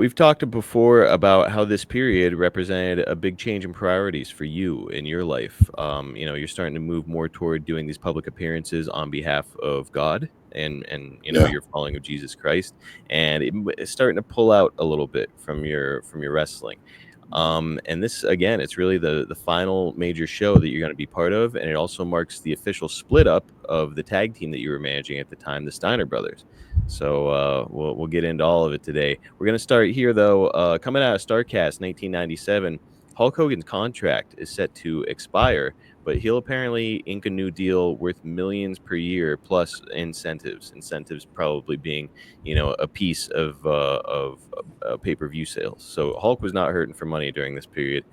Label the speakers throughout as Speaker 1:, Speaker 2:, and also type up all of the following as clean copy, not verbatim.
Speaker 1: We've talked before about how this period represented a big change in priorities for you in your life. You're starting to move more toward doing these public appearances on behalf of God and
Speaker 2: Yeah.
Speaker 1: you're following of Jesus Christ, and it's starting to pull out a little bit from your wrestling. And this again, it's really the final major show that you're going to be part of, and it also marks the official split up of the tag team that you were managing at the time, the Steiner brothers. So we'll get into all of it today. We're gonna start here though. Coming out of Starrcast 1997, Hulk Hogan's contract is set to expire, but he'll apparently ink a new deal worth millions per year plus incentives. Incentives probably being a piece of pay-per-view sales. So Hulk was not hurting for money during this period.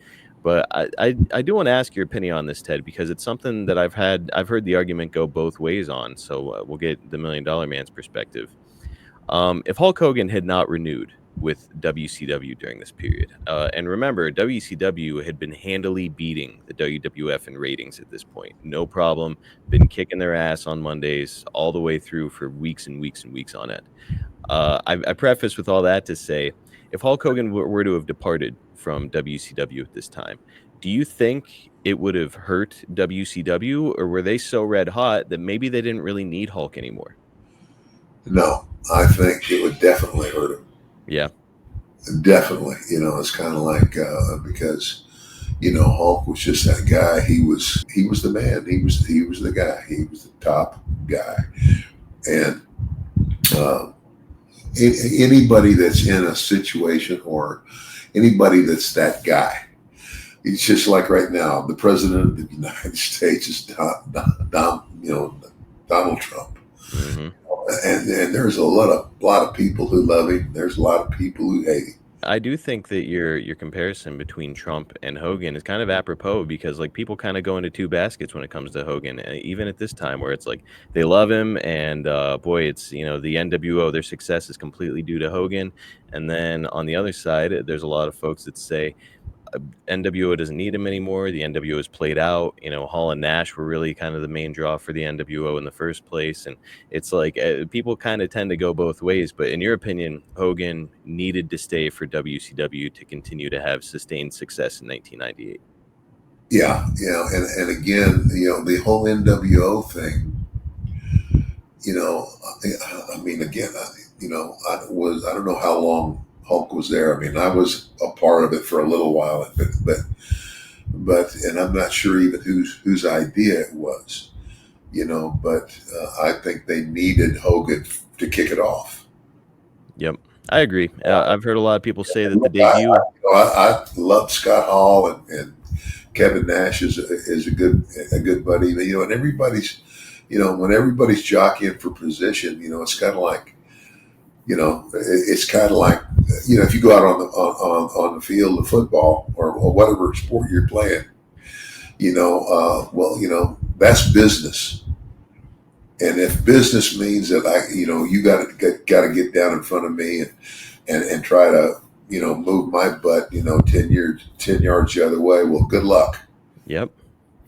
Speaker 1: But I do want to ask your opinion on this, Ted, because it's something that I've heard the argument go both ways on. So we'll get the $1 million man's perspective. If Hulk Hogan had not renewed with WCW during this period, and remember, WCW had been handily beating the WWF in ratings at this point, no problem, been kicking their ass on Mondays all the way through for weeks and weeks and weeks on end. I preface with all that to say, if Hulk Hogan were to have departed from WCW at this time, do you think it would have hurt WCW, or were they so red hot that maybe they didn't really need Hulk anymore?
Speaker 2: No, I think it would definitely hurt him.
Speaker 1: Yeah.
Speaker 2: Definitely. It's kind of like because Hulk was just that guy. He was the man. He was the guy. He was the top guy. And uh, anybody that's in a situation or anybody that's that guy, it's just like right now, the president of the United States is Donald Trump.
Speaker 1: Hmm.
Speaker 2: And there's a lot of people who love him. There's a lot of people who hate him.
Speaker 1: I do think that your comparison between Trump and Hogan is kind of apropos because like people kind of go into two baskets when it comes to Hogan, even at this time where it's like they love him and boy, it's the NWO, their success is completely due to Hogan, and then on the other side, there's a lot of folks that say NWO doesn't need him anymore. The NWO is played out. Hall and Nash were really kind of the main draw for the NWO in the first place. And it's like people kind of tend to go both ways. But in your opinion, Hogan needed to stay for WCW to continue to have sustained success in 1998.
Speaker 2: Yeah, and again, the whole NWO thing. I mean, again, I don't know how long Hulk was there. I mean, I was a part of it for a little while, but and I'm not sure even whose idea it was. But I think they needed Hogan to kick it off.
Speaker 1: Yep, I agree. I've heard a lot of people say that the
Speaker 2: Look, I,
Speaker 1: debut.
Speaker 2: I love Scott Hall and Kevin Nash is a good buddy. And everybody's when everybody's jockeying for position, it's kind of like it's kind of like if you go out on the field of football or whatever sport you're playing, that's business. And if business means that you got to get down in front of me and try to move my butt 10 yards the other way, well, good luck.
Speaker 1: Yep.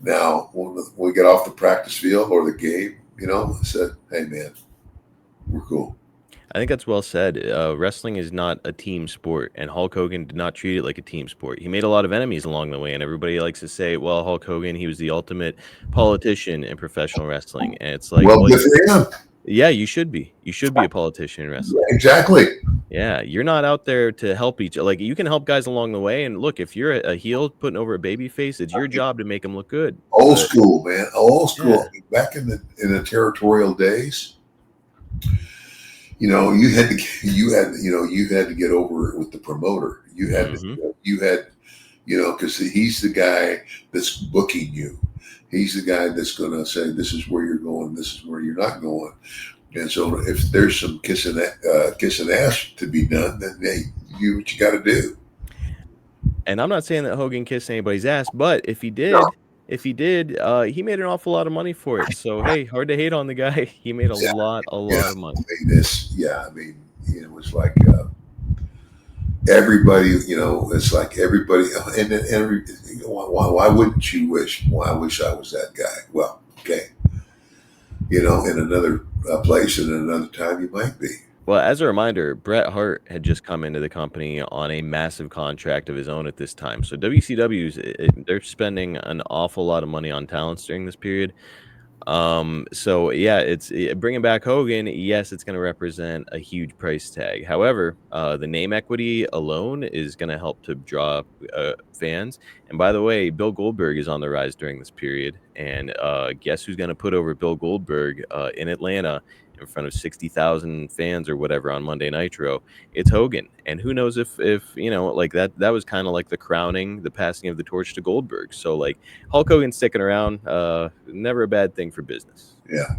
Speaker 2: Now when we get off the practice field or the game, I said, hey man, we're cool.
Speaker 1: I think that's well said. Wrestling is not a team sport, and Hulk Hogan did not treat it like a team sport. He made a lot of enemies along the way, and everybody likes to say, "Well, Hulk Hogan, he was the ultimate politician in professional wrestling." And it's like,
Speaker 2: Well,
Speaker 1: well,
Speaker 2: good for him.
Speaker 1: yeah, you should be. You should be a politician in wrestling.
Speaker 2: Exactly.
Speaker 1: Yeah, you're not out there to help each. Like you can help guys along the way, and look, if you're a heel putting over a baby face, it's your job to make them look good.
Speaker 2: Old
Speaker 1: But
Speaker 2: school, man. Old
Speaker 1: yeah,
Speaker 2: school. Back in the territorial days, you had to get over it with the promoter.
Speaker 1: hmm,
Speaker 2: Because he's the guy that's booking you. He's the guy that's going to say, this is where you're going, this is where you're not going. And so if there's some kissing ass to be done, then hey, you do what you got to do.
Speaker 1: and I'm not saying that Hogan kissed anybody's ass, but if he
Speaker 2: No,
Speaker 1: did, he made an awful lot of money for it. So hey, hard to hate on the guy. He made a
Speaker 2: yeah,
Speaker 1: lot, a
Speaker 2: yeah.
Speaker 1: lot of money.
Speaker 2: I mean, it was like everybody, it's like everybody, and then why wouldn't you wish? Well, I wish I was that guy. Well, okay, in another place and in another time, you might be.
Speaker 1: Well, as a reminder, Bret Hart had just come into the company on a massive contract of his own at this time. So WCW's they're spending an awful lot of money on talents during this period. So yeah, bringing back Hogan. Yes, it's going to represent a huge price tag. However, the name equity alone is going to help to draw fans. And by the way, Bill Goldberg is on the rise during this period. And guess who's going to put over Bill Goldberg in Atlanta in front of 60,000 fans or whatever on Monday Nitro? It's Hogan. And who knows if like that was kind of like the crowning, the passing of the torch to Goldberg. So like Hulk Hogan sticking around, never a bad thing for business.
Speaker 2: Yeah.